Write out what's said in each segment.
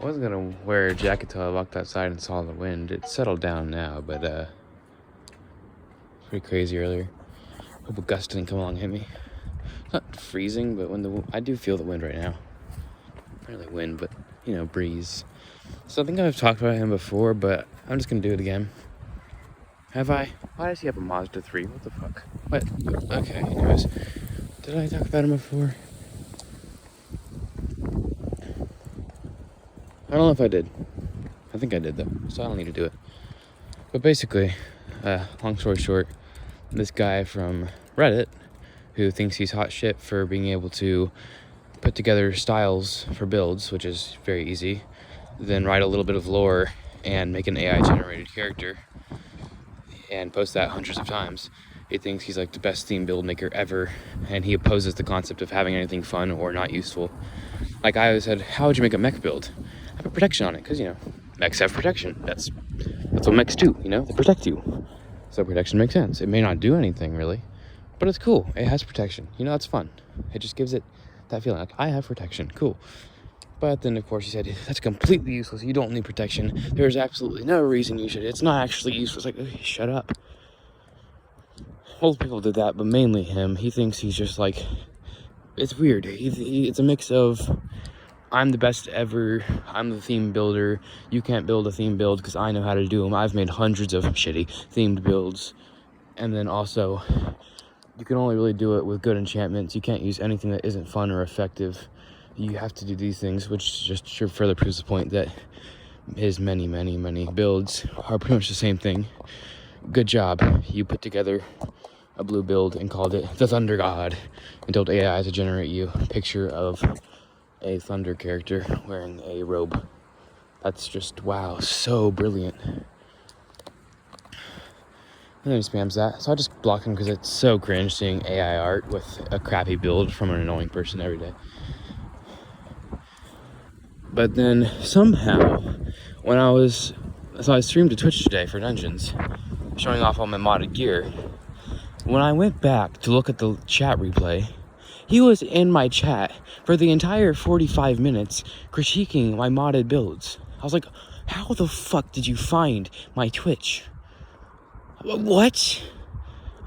wasn't gonna wear a jacket till I walked outside and saw the wind. It settled down now, but pretty crazy earlier. Hope a gust didn't come along and hit me. It's not freezing, but I do feel the wind right now. Not really wind, but breeze. So I think I've talked about him before, but I'm just gonna do it again. Have I? Why does he have a Mazda 3? What the fuck? What? Okay, anyways. Did I talk about him before? I don't know if I did. I think I did, though, so I don't need to do it. But basically, long story short, this guy from Reddit, who thinks he's hot shit for being able to put together styles for builds, which is very easy, then write a little bit of lore and make an AI-generated character, and post that hundreds of times. He thinks he's like the best theme build maker ever, and he opposes the concept of having anything fun or not useful. Like I always said, how would you make a mech build? Have a protection on it, because mechs have protection. That's what mechs do, they protect you. So protection makes sense. It may not do anything really, but it's cool. It has protection. It's fun. It just gives it that feeling like I have protection. Cool. But then, of course, he said, that's completely useless. You don't need protection. There's absolutely no reason you should. It's not actually useless. Like, shut up. Most people did that, but mainly him. He thinks he's just like, it's weird. It's a mix of, I'm the best ever. I'm the theme builder. You can't build a theme build because I know how to do them. I've made hundreds of shitty themed builds. And then also, you can only really do it with good enchantments. You can't use anything that isn't fun or effective. You have to do these things, which just further proves the point that his many, many, many builds are pretty much the same thing. Good job. You put together a blue build and called it the Thunder God and told AI to generate you a picture of a thunder character wearing a robe. That's just, wow, so brilliant. And then he spams that. So I just block him because it's so cringe seeing AI art with a crappy build from an annoying person every day. But then somehow, so I streamed to Twitch today for Dungeons, showing off all my modded gear. When I went back to look at the chat replay, he was in my chat for the entire 45 minutes critiquing my modded builds. I was like, how the fuck did you find my Twitch? What?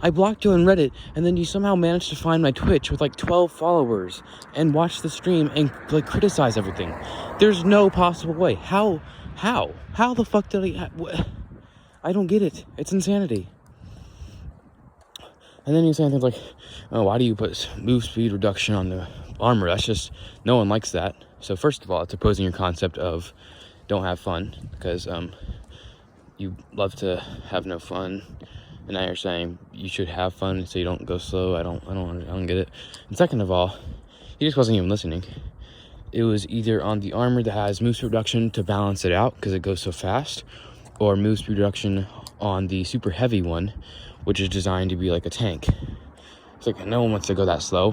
I blocked you on Reddit, and then you somehow managed to find my Twitch with like 12 followers and watch the stream and like criticize everything. There's no possible way. How the fuck did I don't get it. It's insanity. And then he's saying things like, oh, why do you put move speed reduction on the armor? That's just, no one likes that. So first of all, it's opposing your concept of don't have fun, because you love to have no fun. And now you're saying you should have fun so you don't go slow. I don't get it. And second of all, he just wasn't even listening. It was either on the armor that has move speed reduction to balance it out because it goes so fast, or move speed reduction on the super heavy one, which is designed to be like a tank. It's like, no one wants to go that slow.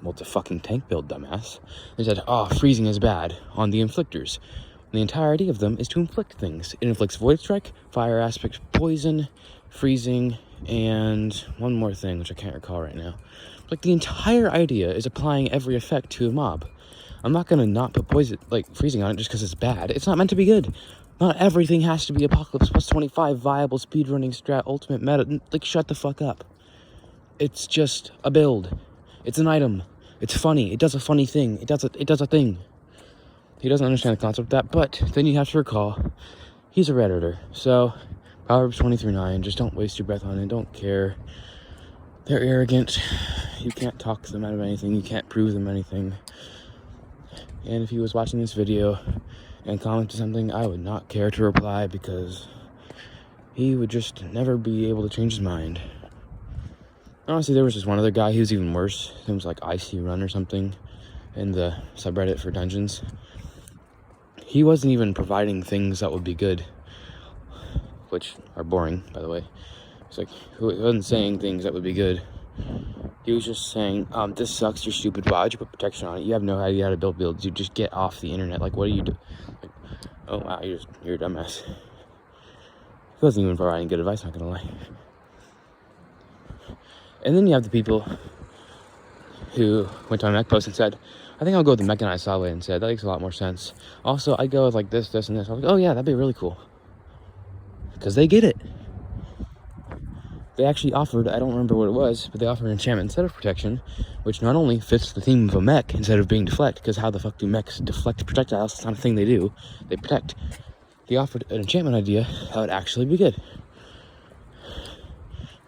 Well, it's a fucking tank build, dumbass. They said, freezing is bad on the inflictors. And the entire idea of them is to inflict things. It inflicts Void Strike, Fire Aspect, Poison, Freezing, and one more thing, which I can't recall right now. Like, the entire idea is applying every effect to a mob. I'm not gonna not put poison, freezing on it just because it's bad. It's not meant to be good. Not everything has to be Apocalypse plus 25, viable, speedrunning, strat, ultimate meta. Like, shut the fuck up. It's just a build. It's an item. It's funny. It does a funny thing. It does a thing. He doesn't understand the concept of that, but then you have to recall, he's a Redditor. So, Proverbs 23:9, just don't waste your breath on it. Don't care. They're arrogant. You can't talk them out of anything. You can't prove them anything. And if he was watching this video and commented something, I would not care to reply because he would just never be able to change his mind. Honestly, there was just one other guy. He was even worse. His name was like IC Run or something in the subreddit for Dungeons. He wasn't even providing things that would be good, which are boring, by the way. It's like, he wasn't saying things that would be good. He was just saying, this sucks, you're stupid, why'd you put protection on it? You have no idea how to build builds, you just get off the internet. Like, what do you do? Like, oh wow, you're a dumbass. He wasn't even providing good advice, not gonna lie. And then you have the people who went to my mech post and said, I think I'll go with the mechanized saw blade instead. That makes a lot more sense. Also, I'd go with like this, and this. I was like, oh yeah, that'd be really cool. Because they get it. They actually offered, I don't remember what it was, but they offered an enchantment instead of protection, which not only fits the theme of a mech instead of being deflect, because how the fuck do mechs deflect projectiles? It's not a thing they do. They protect. They offered an enchantment idea that would actually be good.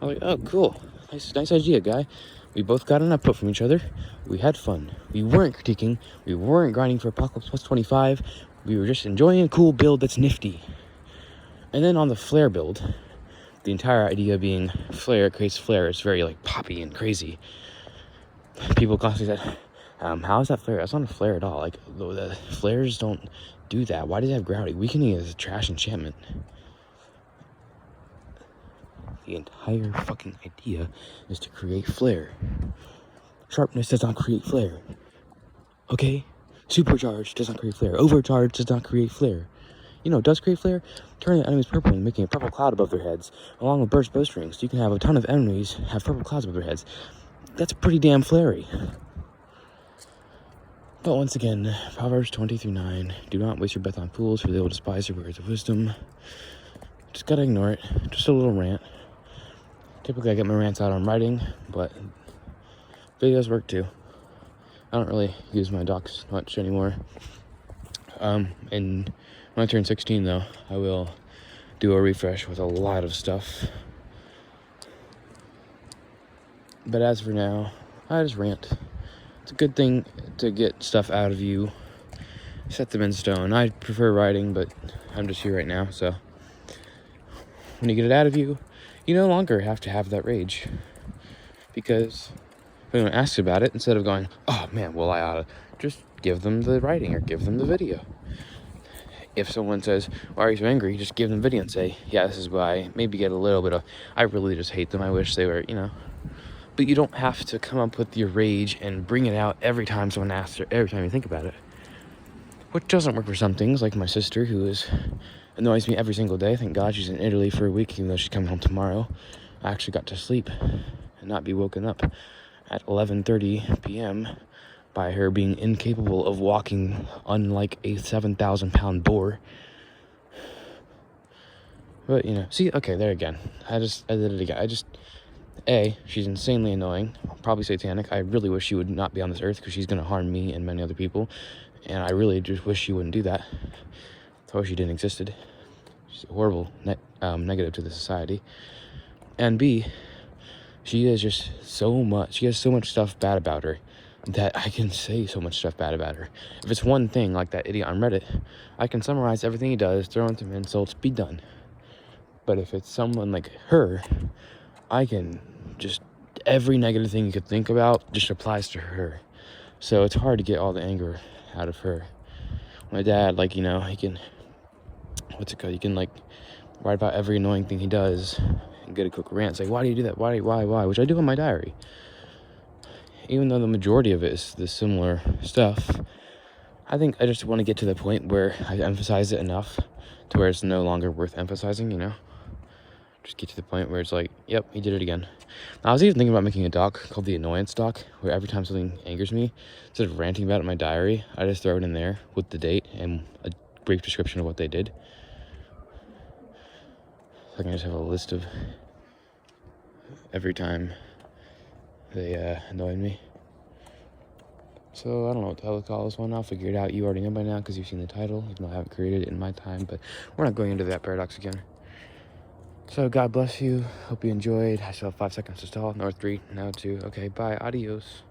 I was like, oh, cool. Nice idea, guy. We both got an output from each other. We had fun. We weren't critiquing. We weren't grinding for Apocalypse plus 25. We were just enjoying a cool build that's nifty. And then on the flare build, the entire idea being flare creates flare. It's very like poppy and crazy. People constantly said, how is that flare? That's not a flare at all. Like, the flares don't do that. Why does it have gravity? Weakening is a trash enchantment. The entire fucking idea is to create flare. Sharpness does not create flare. Okay? Supercharge does not create flare. Overcharge does not create flare. You know, it does create flare? Turning the enemies purple and making a purple cloud above their heads, along with burst bowstrings. You can have a ton of enemies have purple clouds above their heads. That's pretty damn flary. But once again, Proverbs 20-9. Do not waste your breath on fools, for they will despise your words of wisdom. Just gotta ignore it. Just a little rant. Typically I get my rants out on writing, but videos work too. I don't really use my docs much anymore. And when I turn 16 though, I will do a refresh with a lot of stuff. But as for now, I just rant. It's a good thing to get stuff out of you, set them in stone. I prefer writing, but I'm just here right now, so when you get it out of you, you no longer have to have that rage. Because if anyone asks about it, instead of going, oh man, well I oughta, just give them the writing or give them the video. If someone says, why are you so angry? Just give them the video and say, yeah, this is why. Maybe get a little bit of, I really just hate them. I wish they were, you know. But you don't have to come up with your rage and bring it out every time someone asks or every time you think about it. Which doesn't work for some things, like my sister, who annoys me every single day. Thank God she's in Italy for a week, even though she's coming home tomorrow. I actually got to sleep and not be woken up at 11:30 p.m. by her being incapable of walking, unlike a 7,000-pound boar. But, you know, see, okay, there again. I did it again. She's insanely annoying, probably satanic. I really wish she would not be on this earth, because she's going to harm me and many other people. And I really just wish she wouldn't do that. I wish she didn't existed. She's a horrible negative to the society. And B, she is just she has so much stuff bad about her that I can say so much stuff bad about her. If it's one thing, like that idiot on Reddit, I can summarize everything he does, throw in some insults, be done. But if it's someone like her, I can just, every negative thing you could think about just applies to her. So it's hard to get all the anger out of her. My dad, like, you know, he can, you can, like, write about every annoying thing he does and get a quick rant, say, why do you do that? Why? Which I do in my diary. Even though the majority of it is the similar stuff, I think I just want to get to the point where I emphasize it enough to where it's no longer worth emphasizing, you know? Just get to the point where it's like, yep, he did it again. I was even thinking about making a doc called the annoyance doc, where every time something angers me, instead of ranting about it in my diary, I just throw it in there with the date and a brief description of what they did. So I can just have a list of every time they annoyed me. So I don't know what the hell to call this one. I'll figure it out. You already know by now because you've seen the title, even though I haven't created it in my time, but we're not going into that paradox again. So God bless you. Hope you enjoyed. I still have 5 seconds to stall. North 3, now 2. Okay, bye. Adios.